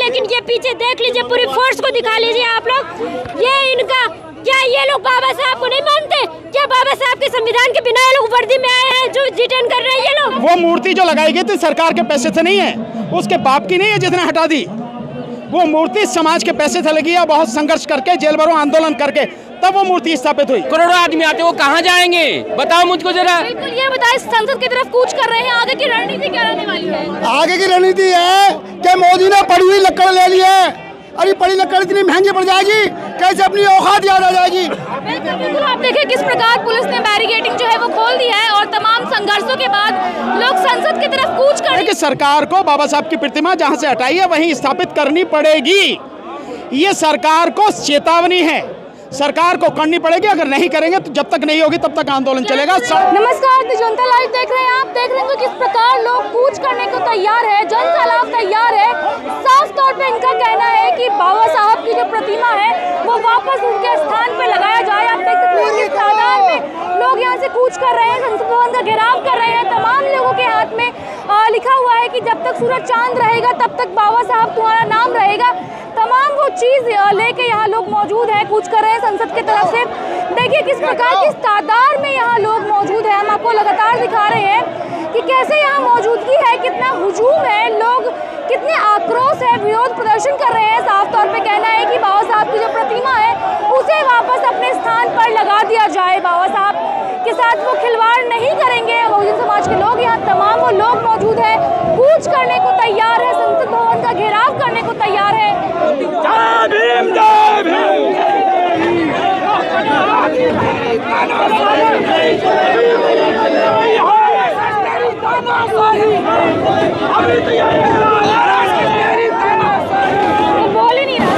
लेकिन ये पीछे देख लीजिए, पूरी फोर्स को दिखा लीजिए आप लोग। ये इनका क्या, ये लोग बाबा साहब को नहीं मानते क्या? बाबा साहब के संविधान के बिना ये लोग वर्दी में आए हैं जो डिटेन कर रहे हैं ये लोग। वो मूर्ति जो लगाई गई थी सरकार के पैसे से नहीं है, उसके बाप की नहीं है जिसने हटा दी। वो मूर्ति समाज के पैसे से लगी है, बहुत संघर्ष करके, जेल भरो आंदोलन करके तब वो मूर्ति स्थापित हुई। करोड़ों आदमी आते, वो कहाँ जाएंगे बताओ मुझको जरा। बिल्कुल, ये बताइए, संसद की तरफ कूच कर रहे हैं, आगे की रणनीति क्या रहने वाली है? आगे की रणनीति है कि मोदी ने पड़ी हुई लकड़ ले ली है। अरे पड़ी लकड़ इतनी महंगी पड़ जाएगी, कैसे अपनी औकात याद आ जाएगी। बिल्कुल बिल्कुल, आप देखिए किस प्रकार पुलिस ने बैरिकेडिंग जो है वो खोल दी है और तमाम संघर्षों के बाद लोग संसद की तरफ कूच कर रहे हैं। सरकार को बाबा साहब की प्रतिमा जहां से हटाई है वहीं स्थापित करनी पड़ेगी। ये सरकार को चेतावनी है, सरकार को करनी पड़ेगी। अगर नहीं करेंगे तो जब तक नहीं होगी तब तक आंदोलन चलेगा। नमस्कार, जनता लाइव देख रहे हैं आप। देख रहे हैं किस प्रकार लोग कूच करने को तैयार है, जन सैलाब तैयार है। साफ तौर पे इनका कहना है कि बाबा साहब की जो प्रतिमा है वो वापस उनके स्थान पे लगाया जाए। आप देख सकते हैं किस तादाद में लोग यहाँ से कूच कर रहे हैं, संसद भवन का घेराव कर रहे हैं। तमाम लोगों के हाथ में लिखा हुआ है कि जब तक सूरज चांद रहेगा तब तक बाबा साहब तुम्हारा नाम रहेगा। तमाम वो चीज लेके यहाँ लोग मौजूद हैं, कूच कर रहे हैं संसद की तरफ से। देखिए किस प्रकार किस तादाद में यहाँ लोग मौजूद हैं। हम आपको लगातार दिखा रहे हैं कि कैसे यहाँ मौजूदगी है, कितना हुजूम है, लोग कितने आक्रोश है, विरोध प्रदर्शन कर रहे हैं। साफ तौर पे कहना है कि बाबा साहब की जो प्रतिमा है उसे वापस अपने स्थान पर लगा दिया जाए। बाबा साहब के साथ वो खिलवाड़ नहीं करेंगे। बहुजन समाज के लोग यहाँ तमाम वो लोग मौजूद है, कूच करने को तैयार है, संसद भवन का घेराव करने को तैयार है। जय भीम, जय भीम। बोल ही नहीं रहा।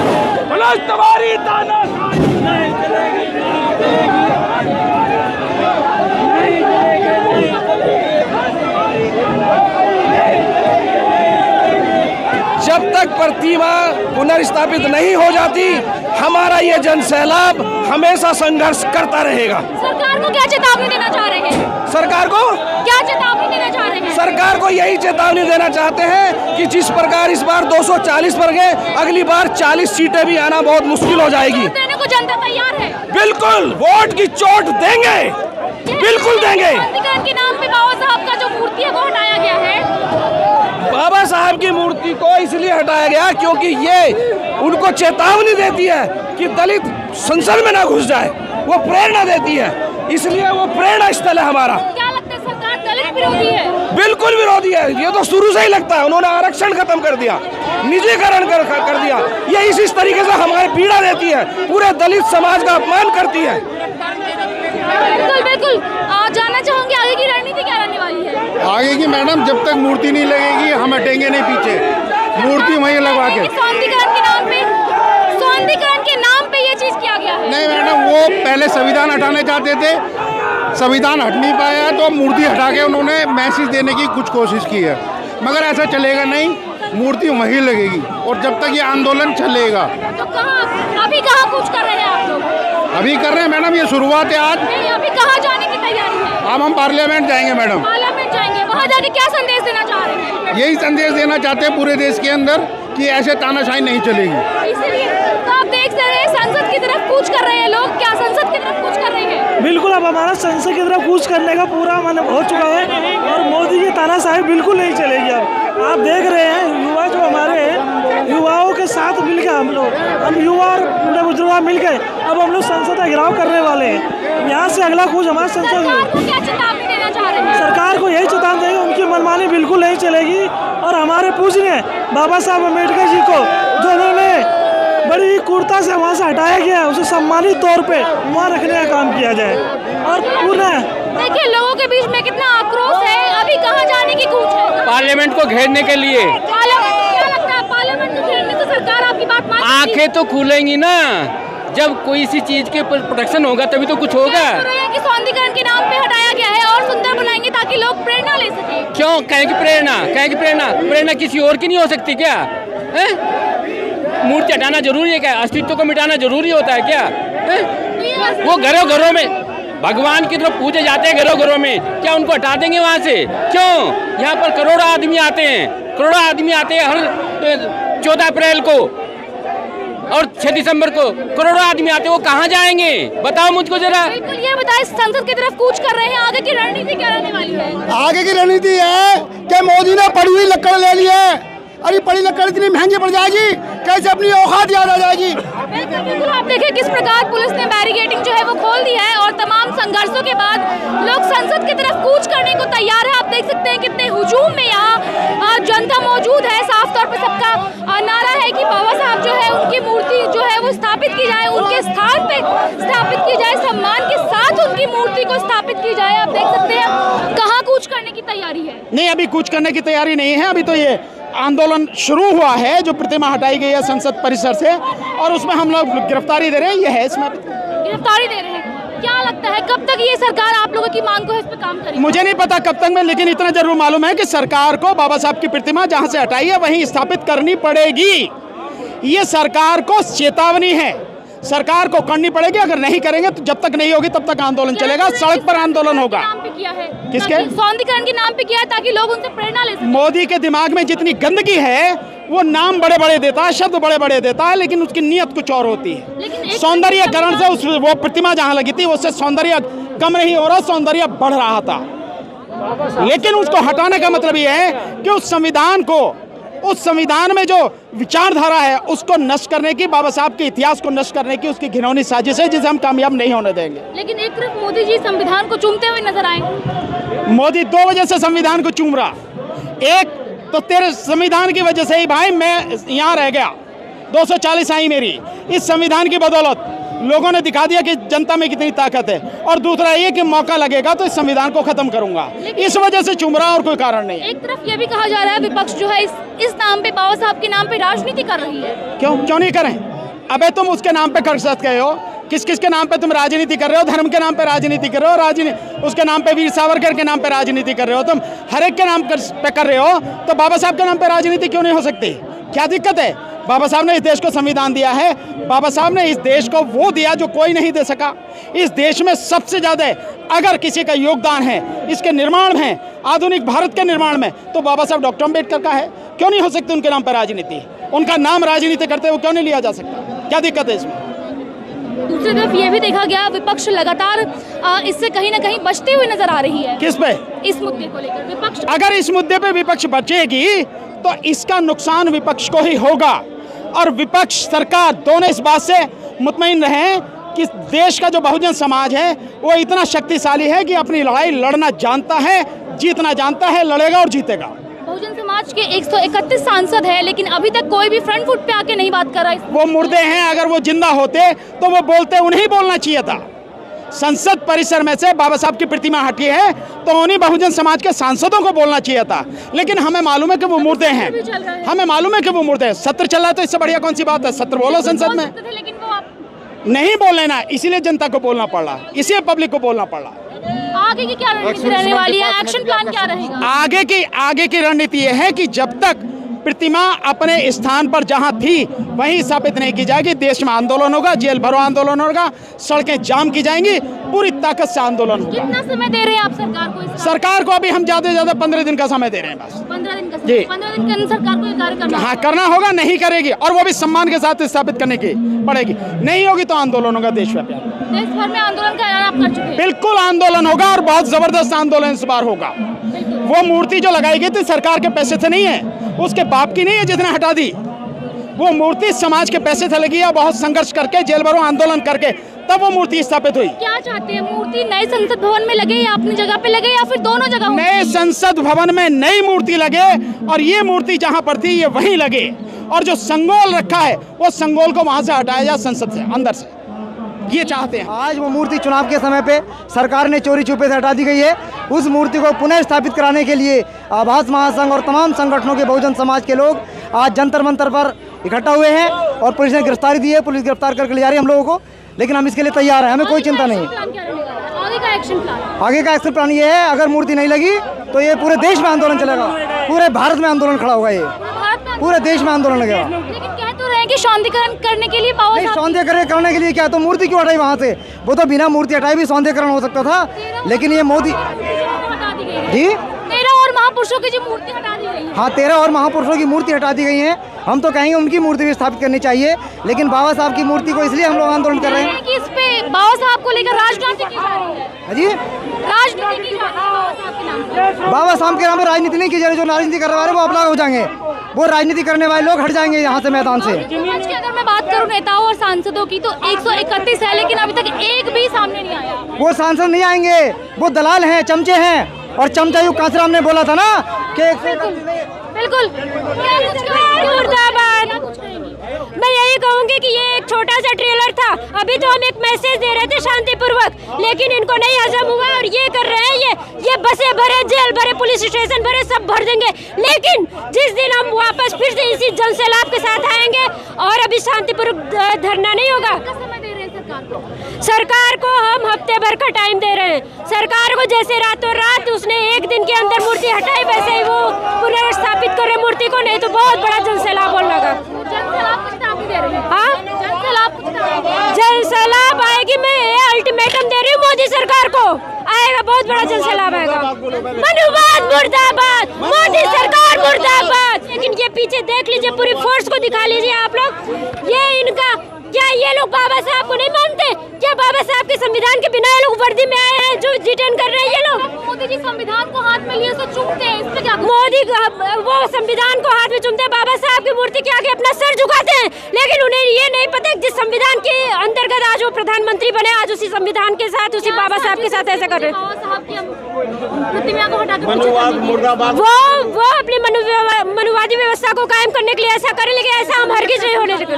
जब तक प्रतिमा पुनर्स्थापित नहीं हो जाती हमारा ये जन सैलाब हमेशा संघर्ष करता रहेगा। सरकार को क्या चेतावनी देना चाह रहे हैं? सरकार को क्या चेतावनी देना चाह रहे हैं? सरकार को यही चेतावनी देना चाहते हैं कि जिस प्रकार इस बार 240 पर गए, अगली बार 40 सीटें भी आना बहुत मुश्किल हो जाएगी। देने को जनता तैयार है। बिल्कुल, वोट की चोट देंगे, बिल्कुल देंगे। के नाम पे बाबा साहब का जो मूर्ति है वो हटाया गया है। बाबा साहब की मूर्ति को इसलिए हटाया गया क्योंकि ये उनको चेतावनी देती है कि दलित संसद में ना घुस जाए, वो प्रेरणा देती है, इसलिए वो प्रेरणा स्थल है हमारा। क्या लगता है सरकार दलित विरोधी है? बिल्कुल विरोधी है, ये तो शुरू से ही लगता है। उन्होंने आरक्षण खत्म कर दिया, निजीकरण कर दिया। ये इस तरीके से हमारी पीड़ा देती है, पूरे दलित समाज का अपमान करती है। बिल्कुल बिल्कुल, जानना चाहूंगी आगे की रणनीति क्या रहने वाली है? आगे की मैडम, जब तक मूर्ति नहीं लगेगी हम हटेंगे नहीं पीछे। मूर्ति वहीं लगवा के। सौंदर्यीकरण के नाम पे ये चीज किया गया है। नहीं मैडम, वो पहले संविधान हटाने चाहते थे, संविधान हट नहीं पाया तो मूर्ति हटा के उन्होंने मैसेज देने की कुछ कोशिश की है, मगर ऐसा चलेगा नहीं, मूर्ति वहीं लगेगी और जब तक ये आंदोलन चलेगा। तो अभी कहाँ कुछ कर रहे हैं आप लोग? अभी कर रहे हैं मैडम, ये शुरुआत है आज। नहीं, अभी कहाँ जाने की तैयारी है? अब हम पार्लियामेंट जाएंगे मैडम। पार्लियामेंट जाएंगे, वहाँ जाके क्या संदेश देना चाह रहे हैं? यही संदेश देना चाहते हैं पूरे देश के अंदर कि ऐसे तानाशाही नहीं चलेगी। इसीलिए तो आप देख रहे हैं संसद की तरफ कूच कर रहे हैं लोग। क्या संसद की तरफ कूच कर रहे हैं? बिल्कुल, अब हमारा संसद की तरफ कूच करने का पूरा मन हो चुका है और मोदी की तानाशाही बिल्कुल नहीं चलेगी। अब आप देख रहे हैं युवा जो हमारे हैं, युवाओं के साथ मिलकर हम युवा और बूढ़े बुजुर्ग मिलकर अब हम लोग संसद का घेराव करने वाले हैं। यहाँ से अगला कूच हमारा संसद। सरकार को क्या चेतावनी देना चाह रहे हैं? सरकार को यही चेतावनी देंगे, उनकी मनमानी बिल्कुल नहीं चलेगी और हमारे पूजनीय बाबा साहब अम्बेडकर जी को जो उन्होंने बड़ी क्रूरता से वहाँ से हटाया गया है, उसे सम्मानित तौर पे वहाँ रखने का काम किया जाए। और पुनः देखिए लोगों के बीच में कितना आक्रोश है। अभी कहाँ जाने की कूच है? पार्लियामेंट को घेरने के लिए। क्या लगता है पार्लियामेंट को घेरने से सरकार आपकी बात मान? आंखें तो खुलेंगी ना, जब कोई सी चीज के प्रोटेक्शन होगा तभी तो कुछ होगा। कि सौंदर्यीकरण के नाम पे हटाया गया है और सुंदर बनाएंगे ताकि लोग प्रेरणा ले सके। क्यों? कहें कि प्रेरणा किसी और की नहीं हो सकती क्या? है? मूर्ति हटाना जरूरी है क्या? अस्तित्व को मिटाना जरूरी होता है क्या? है? वो घरों में भगवान की तरफ पूजे जाते हैं, घरों में, क्या उनको हटा देंगे वहाँ से? क्यों? यहाँ पर करोड़ों आदमी आते हैं, हर 14 अप्रैल को और 6 दिसंबर को करोड़ों आदमी आते, वो कहाँ जाएंगे बताओ मुझको जरा। बिल्कुल, ये बताएं संसद की तरफ कूच कर रहे हैं, आगे की रणनीति क्या रहने वाली है? आगे की रणनीति है कि मोदी ने पड़ी हुई लकड़ ले ली है। अरे पड़ी लकड़ इतनी महंगी पड़ जाएगी, कैसे अपनी औकात याद आ जाएगी। बिल्कुल, आप देखिए किस प्रकार पुलिस ने बैरिकेडिंग जो है वो खोल दी है और तमाम संघर्षों के बाद लोग संसद की तरफ कूच करने को तैयार है। आप देख सकते हैं कितने हुजूम में यहाँ जनता मौजूद है। साफ तौर पर सबका नारा है कि बाबा साहब जो है उनकी मूर्ति जो है वो स्थापित की जाए, उनके स्थान पे स्थापित की जाए, सम्मान के साथ उनकी मूर्ति को स्थापित की जाए। आप देख सकते हैं कहाँ कूच करने की तैयारी है। नहीं, अभी कूच करने की तैयारी नहीं है। अभी तो ये आंदोलन शुरू हुआ है, जो प्रतिमा हटाई गई है संसद परिसर से, और उसमें हम लोग गिरफ्तारी दे रहे हैं। ये है, इसमें गिरफ्तारी दे रहे हैं। क्या लगता है कब तक ये सरकार आप लोगों की मांग को इस पे काम करेगी? मुझे नहीं पता कब तक में, लेकिन इतना जरूर मालूम है कि सरकार को बाबा साहब की प्रतिमा जहां से हटाई है वहीं स्थापित करनी पड़ेगी। ये सरकार को चेतावनी है, सरकार को करनी पड़ेगी। अगर नहीं करेंगे तो जब तक नहीं होगी तब तक आंदोलन चलेगा, सड़क पर आंदोलन होगा। नाम पे किया है किसके? सौंदर्यीकरण के नाम पे किया है ताकि लोग उनसे प्रेरणा ले सकें। मोदी के दिमाग में जितनी गंदगी है, वो नाम बड़े बड़े देता है, शब्द बड़े बड़े देता है, लेकिन उसकी नीयत कुछ और होती है। सौंदर्यीकरण से उस वो प्रतिमा जहां लगी थी उससे सौंदर्य कम नहीं हो रहा, सौंदर्य बढ़ रहा था। लेकिन उसको हटाने का मतलब ये है कि उस संविधान को, उस संविधान में जो विचारधारा है उसको नष्ट करने की, बाबा साहब के इतिहास को नष्ट करने की उसकी घिनौनी साजिश है, जिसे हम कामयाब नहीं होने देंगे। लेकिन एक तरफ मोदी जी संविधान को चूमते हुए नजर आए। मोदी 2 वजह से संविधान को चूम रहा। एक तो तेरे संविधान की वजह से ही भाई मैं यहाँ रह गया, 240 आई मेरी। इस संविधान की बदौलत लोगों ने दिखा दिया कि जनता में कितनी ताकत है। और दूसरा ये कि मौका लगेगा तो इस संविधान को खत्म करूंगा, इस वजह से चुम रहा और कोई कारण नहीं है। एक तरफ ये भी कहा जा रहा है विपक्ष जो है इस नाम पे, बाबा साहब के नाम पे राजनीति कर रही है। क्यों नहीं करें? अबे तुम उसके नाम पे कर सकते हो, किस किस के नाम पे तुम राजनीति कर रहे हो? धर्म के नाम पे राजनीति कर रहे हो, उसके नाम पे वीर सावरकर के नाम पे राजनीति कर रहे हो, तुम हर एक के नाम पे कर रहे हो, तो बाबा साहब के नाम पे राजनीति क्यों नहीं हो सकती? क्या दिक्कत है? बाबा साहब ने इस देश को संविधान दिया है, बाबा साहब ने इस देश को वो दिया जो कोई नहीं दे सका। इस देश में सबसे ज़्यादा अगर किसी का योगदान है इसके निर्माण में, आधुनिक भारत के निर्माण में, तो बाबा साहब डॉक्टर अम्बेडकर का है। क्यों नहीं हो सकती उनके नाम पर राजनीति? उनका नाम राजनीति करते हुए क्यों नहीं लिया जा सकता? क्या दिक्कत है इसमें? दूसरी तरफ ये भी देखा गया विपक्ष लगातार इससे कहीं ना कहीं बचते हुए नजर आ रही है। किस पे? इस मुद्दे को लेकर विपक्ष, अगर इस मुद्दे पे विपक्ष बचेगी तो इसका नुकसान विपक्ष को ही होगा। और विपक्ष सरकार दोनों इस बात से मुतमईन रहें कि देश का जो बहुजन समाज है वो इतना शक्तिशाली है कि अपनी लड़ाई लड़ना जानता है, जीतना जानता है, लड़ेगा और जीतेगा। बहुजन समाज के 131 सांसद हैं, लेकिन अभी तक कोई भी फ्रंट फुट पे आके नहीं बात कर रहा है। वो मुर्दे हैं, अगर वो जिंदा होते तो वो बोलते, उन्हें बोलना चाहिए था। संसद परिसर में से बाबा साहब की प्रतिमा हटी है तो उन्हीं बहुजन समाज के सांसदों को बोलना चाहिए था, लेकिन हमें मालूम है कि वो मुर्दे हैं, हमें मालूम है कि वो मुर्दे हैं। सत्र चल रहा है तो इससे बढ़िया कौन सी बात है? सत्र बोलो संसद में, लेकिन वो आप नहीं बोल लेना, इसीलिए जनता को बोलना पड़ रहा, इसीलिए पब्लिक को बोलना पड़ रहा। आगे की क्या रणनीति रहने वाली है? एक्शन प्लान क्या रहेगा? आगे की रणनीति यह है कि जब तक प्रतिमा अपने स्थान पर जहां थी वहीं स्थापित नहीं की जाएगी, देश में आंदोलन होगा, जेल भरो आंदोलन होगा, सड़कें जाम की जाएंगी, पूरी ताकत से आंदोलन होगा। कितना समय दे रहे हैं आप सरकार को? सरकार को अभी हम ज्यादा से ज्यादा 15 दिन का समय दे रहे हैं बस। 15 दिन का जी। 15 दिन के अंदर सरकार को ये कार्य करना हाँ, करना होगा, नहीं करेगी और वो भी सम्मान के साथ स्थापित करने की पड़ेगी। नहीं होगी तो आंदोलन होगा देशव्यापी। देश भर में आंदोलन का ऐलान आप कर चुके हैं। बिल्कुल आंदोलन होगा और बहुत जबरदस्त आंदोलन इस बार होगा। वो मूर्ति जो लगाई गई थी सरकार के पैसे से नहीं है, उसके बाप की नहीं है जिसने हटा दी। वो मूर्ति समाज के पैसे से लगी है, बहुत संघर्ष करके, जेल भरो आंदोलन करके तब वो मूर्ति स्थापित हुई। क्या चाहते हैं? मूर्ति नए संसद भवन में लगे या अपनी जगह पे लगे या फिर दोनों जगह? नए संसद भवन में नई मूर्ति लगे और ये मूर्ति जहां पर थी ये वहीं लगे, और जो संगोल रखा है वो संगोल को वहां से हटाया जाए संसद से, अंदर से, ये चाहते हैं। आज वो मूर्ति चुनाव के समय पे सरकार ने चोरी छुपे से हटा दी गई है। उस मूर्ति को पुनः स्थापित कराने के लिए आभास महासंघ और तमाम संगठनों के बहुजन समाज के लोग आज जंतर मंतर पर इकट्ठा हुए हैं और पुलिस ने गिरफ्तारी दी है। पुलिस गिरफ्तार करके ले जा रही है हम लोगों को, लेकिन हम इसके लिए तैयार हैं, हमें कोई चिंता नहीं है। आगे का एक्शन प्लान? आगे का एक्शन प्लान ये है, अगर मूर्ति नहीं लगी तो ये पूरे देश में आंदोलन चलेगा, पूरे भारत में आंदोलन खड़ा होगा, ये पूरे देश में आंदोलन लगेगा। लेकिन कह तो रहे हैं कि सौंदर्यीकरण करने के लिए बाबा साहब, सौंदर्यीकरण करने के लिए क्या, तो मूर्ति क्यों हटाई वहाँ से? वो तो बिना मूर्ति हटाई भी सौंदर्यीकरण हो सकता था, लेकिन ये मोदी हटा दी गई है। जी 13 और महापुरुषों की जो मूर्ति हटा दी गई है। हाँ, 13 और महापुरुषों की मूर्ति हटा दी गई है। हम तो कहेंगे उनकी मूर्ति भी स्थापित करनी चाहिए, लेकिन बाबा साहब की मूर्ति को इसलिए हम लोग आंदोलन कर रहे हैं कि इस पे बाबा साहब को लेकर राजनीति की जा रही है। जी, राजनीति की जा रही है बाबा साहब के नाम पे। बाबा साहब के नाम पे राजनीति नहीं की जा रही। जो राजनीति करने वाले वो अपना हो जाएंगे, वो राजनीति करने वाले लोग हट जाएंगे यहाँ से मैदान से। आज की अगर मैं बात करूं नेताओं और सांसदों की तो 131 है, लेकिन अभी तक एक भी सामने नहीं आया। वो सांसद नहीं आएंगे, वो दलाल हैं, चमचे हैं। और चमचा युग कांचराम ने बोला था ना कि बिल्कुल। मैं यही कहूंगी कि ये एक छोटा सा ट्रेलर था। अभी तो हम एक मैसेज दे रहे थे शांतिपूर्वक, लेकिन इनको नहीं हजम हुआ और ये कर रहे हैं। ये बसें भरे, जेल भरे, पुलिस स्टेशन भरे, सब भर देंगे। लेकिन जिस दिन हम वापस फिर से इसी जनसैलाब के साथ आएंगे और अभी शांतिपूर्वक धरना नहीं होगा। सरकार को हम हफ्ते भर का टाइम दे रहे हैं। सरकार को जैसे रातों रात उसने एक दिन के अंदर मूर्ति हटाई, वैसे ही वो पुनर्स्थापित करे मूर्ति को, नहीं तो बहुत बड़ा जनसैलाब होने लगा। जनसैलाब आएगी। मैं अल्टीमेटम दे रही हूँ मोदी सरकार को, आएगा बहुत बड़ा जनसैलाब आएगा। मनुवाद मुर्दाबाद, मोदी सरकार मुर्दाबाद। लेकिन ये पीछे देख लीजिए, पूरी फोर्स को दिखा लीजिए आप लोग। ये इनका क्या, ये लोग बाबा साहब को नहीं मानते क्या? बाबा साहब के संविधान के बिना ये लोग वर्दी में आए हैं जो डिटेन कर रहे हैं ये लोग। मोदी जी संविधान को हाथ में लिए तो चूमते हैं, इसमें क्या? मोदी वो संविधान को हाथ में चूमते हैं, बाबा साहब की मूर्ति के आगे अपना सर झुकाते हैं, लेकिन उन्हें ये नहीं पता जिस संविधान के अंतर्गत आज वो प्रधानमंत्री बने, आज उसी संविधान के साथ, उसी बाबा साहब के साथ ऐसा कर रहे हैं। वो अपनी मनुवादी व्यवस्था को कायम करने के लिए ऐसा करें, लेकिन ऐसा हम हरगिज नहीं होने देंगे।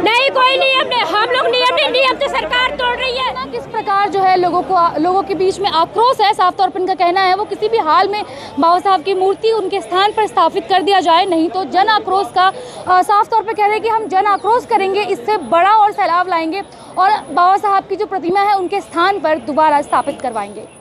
नहीं, कोई नियम नहीं, हम लोग नियम तो सरकार तोड़ रही है। किस प्रकार जो है लोगों के बीच में आक्रोश है, साफ तौर पर इनका कहना है वो किसी भी हाल में बाबा साहब की मूर्ति उनके स्थान पर स्थापित कर दिया जाए, नहीं तो जन आक्रोश का साफ तौर पर कह रहे हैं कि हम जन आक्रोश करेंगे, इससे बड़ा और सैलाब लाएंगे और बाबा साहब की जो प्रतिमा है उनके स्थान पर दोबारा स्थापित करवाएंगे।